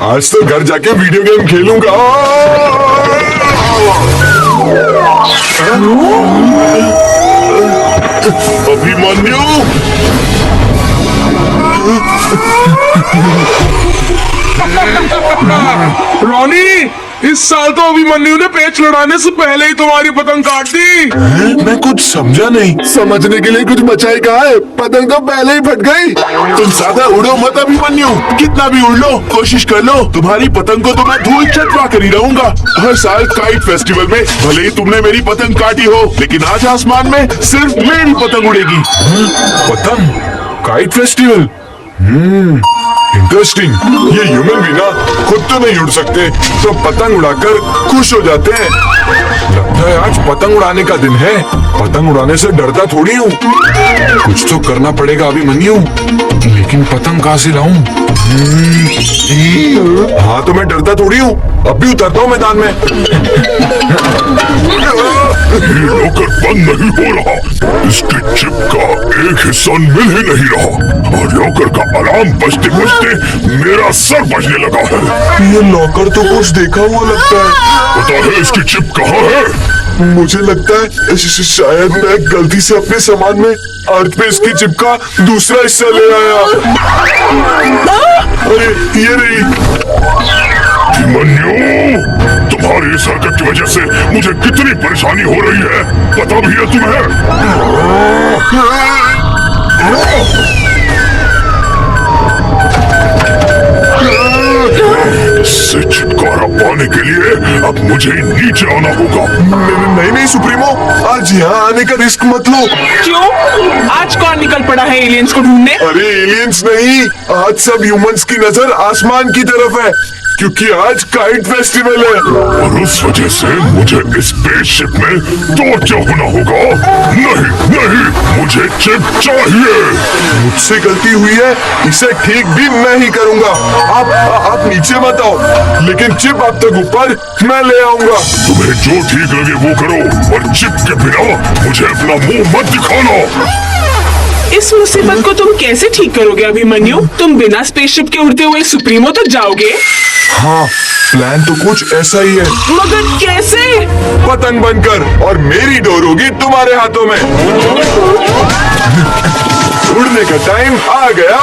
आज तो घर जाके वीडियो गेम खेलूंगा। अभिमन्यु, रॉनी, इस साल तो अभिमन्यु ने पेच लड़ाने से पहले ही तुम्हारी पतंग काट दी। मैं कुछ समझा नहीं। समझने के लिए कुछ बचा ही कहाँ है? पतंग तो पहले ही फट गई। तुम ज्यादा उड़ो मत अभिमन्यु, कितना भी उड़ लो, कोशिश कर लो। तुम्हारी पतंग को तो मैं धूल चटवा कर ही रहूंगा। हर साल काइट फेस्टिवल में भले ही तुमने मेरी पतंग काटी हो, लेकिन आज आसमान में सिर्फ मेरी पतंग उड़ेगी। पतंग काइट फेस्टिवल, इंटरेस्टिंग। ये ह्यूमन भी ना खुद तो नहीं उड़ सकते, तो पतंग उड़ाकर खुश हो जाते हैं। लगता है आज पतंग उड़ाने का दिन है। पतंग उड़ाने से डरता थोड़ी हूँ। कुछ तो करना पड़ेगा अभिमन्यु, लेकिन पतंग कहाँ से लाऊं? हाँ तो मैं डरता थोड़ी हूँ। अब भी उतरता हूँ मैदान में। ये लॉकर बंद नहीं हो रहा। इसके चिप का एक हिस्सा मिल ही नहीं रहा और लॉकर का अलार्म बजते बजते मेरा सर बजने लगा है। ये लॉकर तो कुछ देखा हुआ लगता है। पता है इसकी चिप कहाँ है? मुझे लगता है शायद मैं गलती से अपने सामान में अर्थ पे इसकी चिप का दूसरा हिस्सा ले आया। अरे ये रही। अभिमन्यु, तुम्हारी इस हरकत की वजह से मुझे कितनी परेशानी हो रही है पता भी है तुम्हें? इससे छुटकारा पाने के लिए अब मुझे नीचे आना होगा। नहीं नहीं सुप्रीमो, आज यहाँ आने का रिस्क मत लो। क्यों? आज कौन निकल पड़ा है एलियंस को ढूंढने? अरे एलियंस नहीं, आज सब ह्यूमंस की नजर आसमान की तरफ है, क्योंकि आज काइट फेस्टिवल है। और उस वजह से मुझे इस स्पेसशिप में तोड़ते होना होगा। नहीं नहीं, मुझे चिप चाहिए। मुझसे गलती हुई है, इसे ठीक भी मैं ही करूंगा। आप नीचे मत आओ, लेकिन चिप अब तक ऊपर मैं ले आऊंगा। तुम्हें जो ठीक लगे वो करो, और चिप के बिना मुझे अपना मुंह मत दिखाना। इस मुसीबत को तुम कैसे ठीक करोगे अभिमन्यु? तुम बिना स्पेसशिप के उड़ते हुए सुप्रीमो तक जाओगे? हाँ, प्लान तो कुछ ऐसा ही है। मगर कैसे? पतंग बनकर, और मेरी डोर होगी तुम्हारे हाथों में। उड़ने का टाइम आ गया।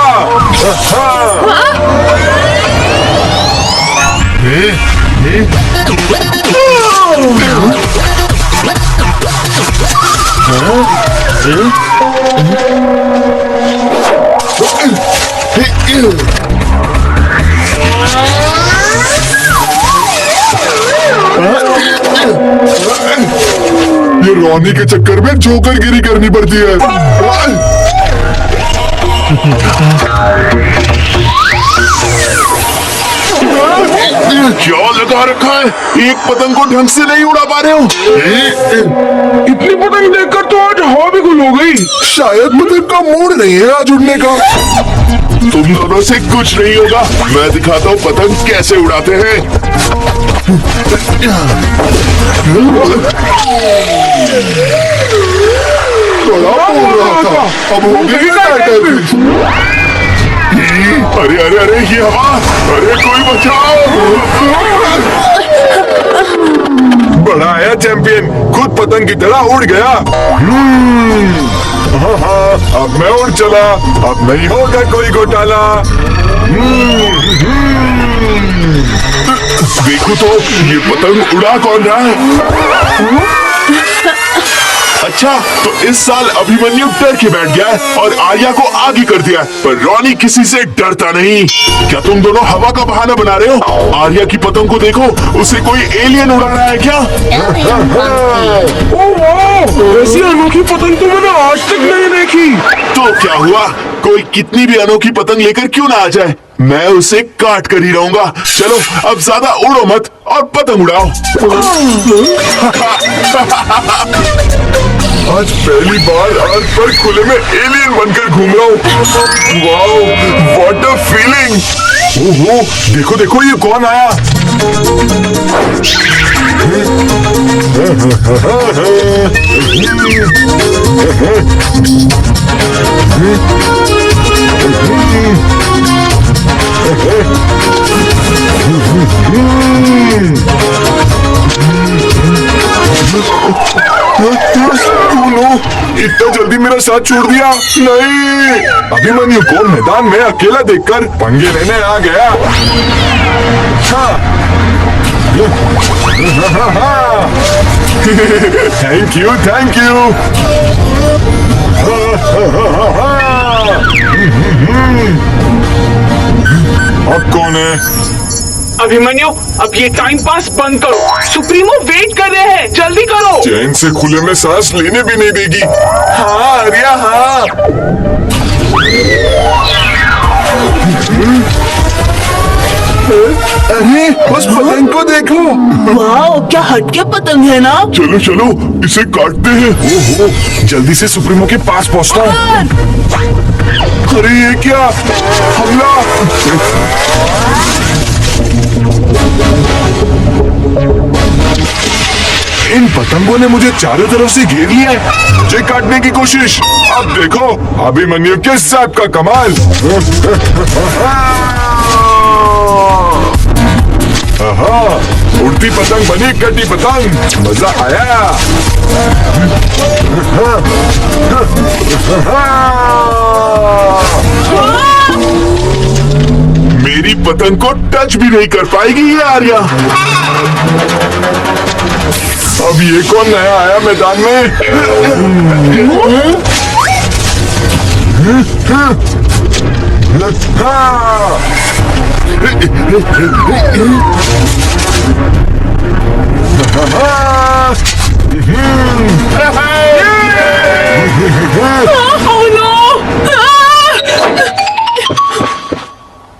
ये रॉनी के चक्कर में जोकर गिरी करनी पड़ती है। क्या लगा रखा है? एक पतंग को ढंग से नहीं उड़ा पा रहे हो। इतनी पतंग देखकर तो आज हवा भी गुल हो गई। शायद पतंग का मूड नहीं है आज उड़ने का। तुम दोनों से कुछ नहीं होगा। मैं दिखाता हूँ पतंग कैसे उड़ाते हैं। बड़ा बोल रहा था, अब हो गई टाइटल। अरे अरे अरे ये हवा, अरे कोई बचाओ। बड़ा आया चैंपियन, खुद पतंग की तरह उड़ गया। हाँ, अब मैं उड़ चला, अब नहीं होगा कोई घोटाला। देखो तो ये पतंग उड़ा कौन रहा है? अच्छा, तो इस साल अभिमन्यु डर के बैठ गया है और आर्या को आगे कर दिया, पर रॉनी किसी से डरता नहीं। क्या तुम दोनों हवा का बहाना बना रहे हो? आर्या की पतंग को देखो, उसे कोई एलियन उड़ा रहा है क्या? ओह वाह, ऐसी अनोखी पतंग तो मैंने आज तक नहीं देखी। तो क्या हुआ, कोई कितनी भी अनोखी पतंग लेकर क्यों ना आ जाए, मैं उसे काट कर ही रहूंगा। चलो अब ज्यादा उड़ो मत और पतंग उड़ाओ। आज पहली बार अर्थ पर खुले में एलियन बनकर घूम रहा हूँ। Wow, what a feeling. ओहो, देखो देखो ये कौन आया। इतना जल्दी मेरा साथ छोड़ दिया। नहीं, अभिमन्यु को मैदान में अकेला देखकर पंगे लेने आ गया। Thank you, thank you. अब कौन है? अभिमन्यु, अब ये टाइम पास बंद करो। सुप्रीमो वेट कर रहे हैं, जल्दी करो। चैन से खुले में सांस लेने भी नहीं देगी। हाँ आर्या, हाँ। अरे उस पतंग को देखो। वाह, क्या हटके पतंग है ना। चलो चलो, इसे काटते हैं। ओहो, जल्दी से सुप्रीमो के पास पहुंचता हूँ। अरे ये क्या? हमला! इन पतंगों ने मुझे चारों तरफ से घेर लिया है। मुझे काटने की कोशिश। अब देखो अभिमन्यु के साथ का कमाल। आहा, उड़ती पतंग बनी कटी पतंग। मजा आया। मेरी पतंग को टच भी नहीं कर पाएगी ये आर्या। अब ये कौन नया आया मैदान में?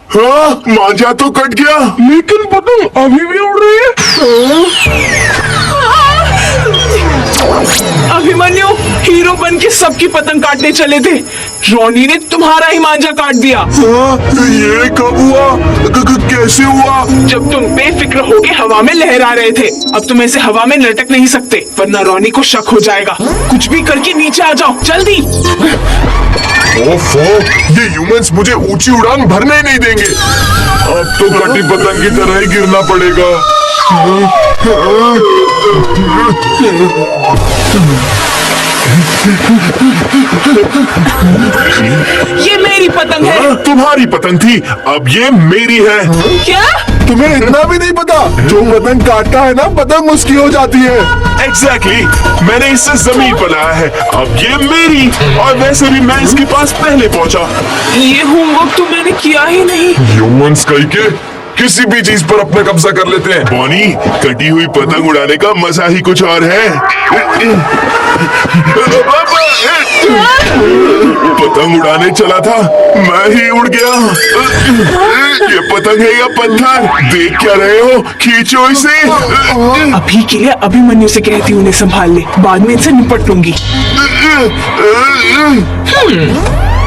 हाँ, मांझा तो कट गया, लेकिन पतंग अभी भी उड़ रही है। अभिमन्यु हीरो बन के सबकी पतंग काटने चले थे, रोनी ने तुम्हारा ही मांझा काट दिया। हाँ, ये कब हुआ? कैसे हुआ? जब तुम बेफिक्र होके हवा में लहरा रहे थे। अब तुम ऐसे हवा में लटक नहीं सकते, वरना रोनी को शक हो जाएगा। कुछ भी करके नीचे आ जाओ, जल्दी। ओफो, ये ह्यूमंस मुझे ऊंची उड़ान भरने ही नहीं देंगे। अब तो कटी पतंग की तरह ही गिरना पड़ेगा। ये मेरी पतंग है। तुम्हारी पतंग थी, अब ये मेरी है। क्या? तुम्हें इतना भी नहीं पता? जो पतंग काटता है ना, पतंग उसकी हो जाती है। एग्जैक्टली, मैंने इससे जमीन पर लाया है। अब ये मेरी, और वैसे भी मैं इसके पास पहले पहुंचा। ये होमवर्क तो मैंने किया ही नहीं। ह्यूमंस कहीं के किसी भी चीज पर अपना कब्जा कर लेते हैं। बॉनी, कटी हुई पतंग उड़ाने का मजा ही कुछ और है। पतंग उड़ाने चला था, मैं ही उड़ गया। ये पतंग है या पत्थर? देख क्या रहे हो? खींचो इसे। अभी के लिए अभिमन्यु से कहती हूँ उन्हें संभाल ले, बाद में इनसे निपट लूंगी।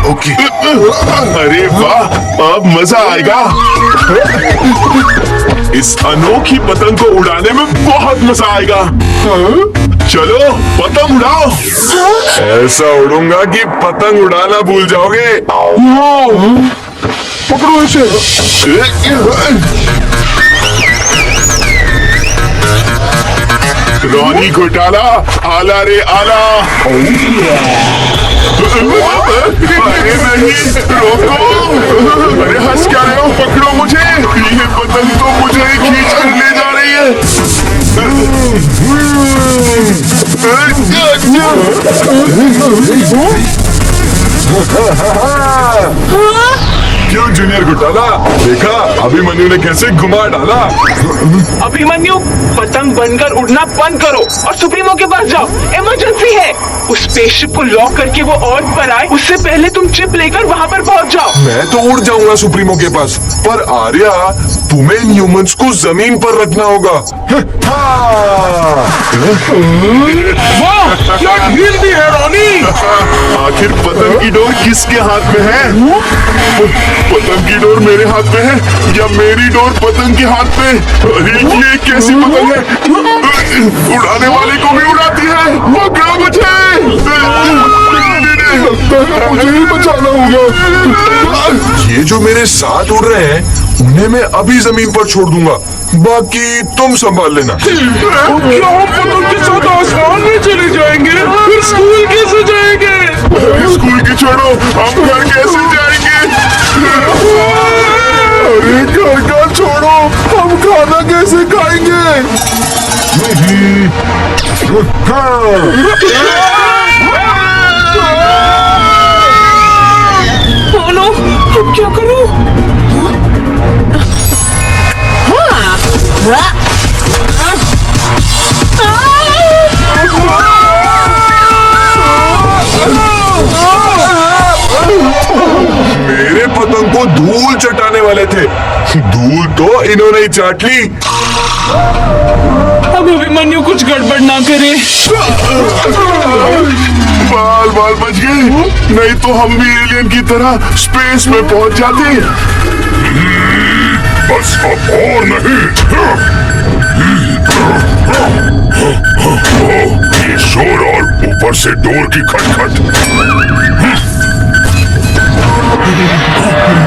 ओके। अरे वाह, अब मजा आएगा। इस अनोखी पतंग को उड़ाने में बहुत मजा आएगा। चलो पतंग उड़ाओ। ऐसा उड़ूंगा कि पतंग उड़ाना भूल जाओगे। पकड़ो इसे। रोनी घोटाला, आला रे आला। अरे नहीं, रोको। अरे हंस क्या रहे हो? पकड़ो मुझे। ये पतंग तो मुझे ही खींच कर ले जा रही है। क्यों जूनियर घोटाला? देखा अभिमन्यु ने कैसे घुमा डाला। अभिमन्यु, पतंग बनकर उड़ना बंद करो और सुप्रीमो के पास जाओ। इमरजेंसी है। उस स्पेसशिप को लॉक करके वो अर्थ पर आए, उससे पहले तुम चिप लेकर वहाँ पर पहुँच जाओ। मैं तो उड़ जाऊंगा सुप्रीमो के पास, पर आर्या तुम्हें इन ह्यूमंस को जमीन पर रखना होगा। वाह, क्या ढील दी है रोनी। आखिर पतंग की डोर किसके हाथ में है? पतंग की डोर मेरे हाथ में है या मेरी डोर पतंग के हाथ में? अरे ये कैसी पतंग है? उड़ाने वाले को भी उड़ाती है। पकड़ो मुझे। मुझे ही बचाना होगा। ये जो मेरे साथ उड़ रहे हैं, उन्हें मैं अभी जमीन पर छोड़ दूंगा। बाकी तुम संभाल लेना। क्या हम पतंग के साथ आसमान में चले जाएंगे? फिर स्कूल कैसे जाएंगे? स्कूल की छोड़ो, हम घर कैसे जाएंगे? अरे घर का छोड़ो, हम खाना कैसे खाएंगे? बोलो, अब क्या करूं? मेरे पतंग को धूल चटाने वाले थे, धूल तो इन्होंने ही चाट ली। अब अभिमन्यु कुछ गड़बड़ ना करे। बाल बाल बच गए, नहीं तो हम भी एलियन की तरह स्पेस में पहुंच जाते। बस अब और नहीं। ये शोर और ऊपर से डोर की खटखट।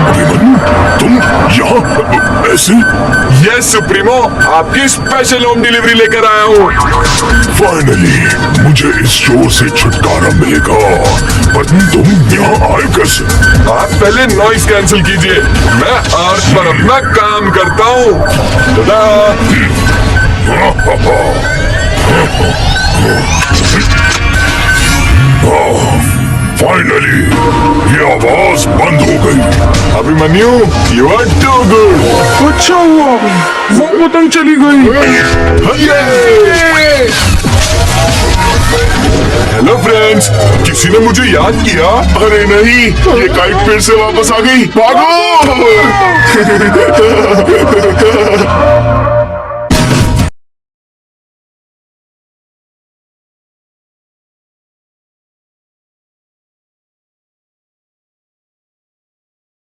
अभिमन्यु, तुम यहाँ ऐसे? यस सुप्रीमो, आपकी स्पेशल होम डिलीवरी लेकर आया हूँ। फाइनली मुझे इस शोर से छुटकारा मिलेगा। पर तुम यहाँ आए कैसे? आप पहले नॉइस कैंसिल कीजिए, मैं अर्थ पर अपना काम करता हूँ। फाइनली ये आवाज बंद हो गई। Abhimanyu, you are too good. अच्छा हुआ वो पतंग चली गई। हेलो फ्रेंड्स, किसी ने मुझे याद किया? अरे नहीं, ये काइट फिर से वापस आ गई। भागो!